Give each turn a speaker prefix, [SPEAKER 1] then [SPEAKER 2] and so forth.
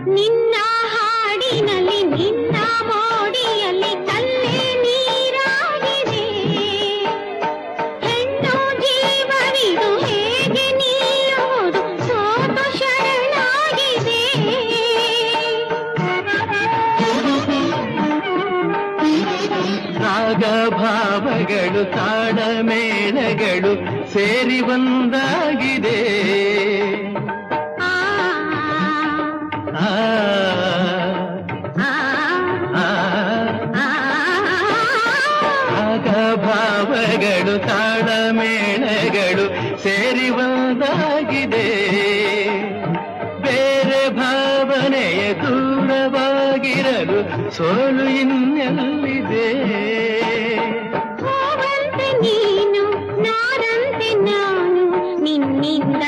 [SPEAKER 1] ನಿನ್ನ ಹಾಡಿನಲ್ಲಿ ನಿನ್ನ ಮೋಡಿಯಲ್ಲಿ ಕಲ್ಲೇ ನೀರಾಗಿದೆ. ಹೆಣ್ಣು ಜೀವವಿದು ಹೇಗೆ ನಿಲ್ಲುವುದು ಸೋತು ಶರಣಾಗಿದೆ.
[SPEAKER 2] ರಾಗ ಭಾವಗಳು ತಾಡ ಮೇಳಗಳು ಸೇರಿ ಒಂದಾಗಿದೆ. ರಾಗ ಭಾವಗಳು ತಾಡ ಮೇಳಗಳು ಸೇರಿ ಒಂದಾಗಿದೆ. ಬೇರೆ ಭಾವನೆಯ ದೂರವಾಗಿರಲು ಸೋಲು ಇನ್ನೆಲ್ಲಿದೆ.
[SPEAKER 1] ಹೋವಂತೆ ನೀನು ನಾರಂತೆ ನಾನು ನಿನ್ನಿಂದ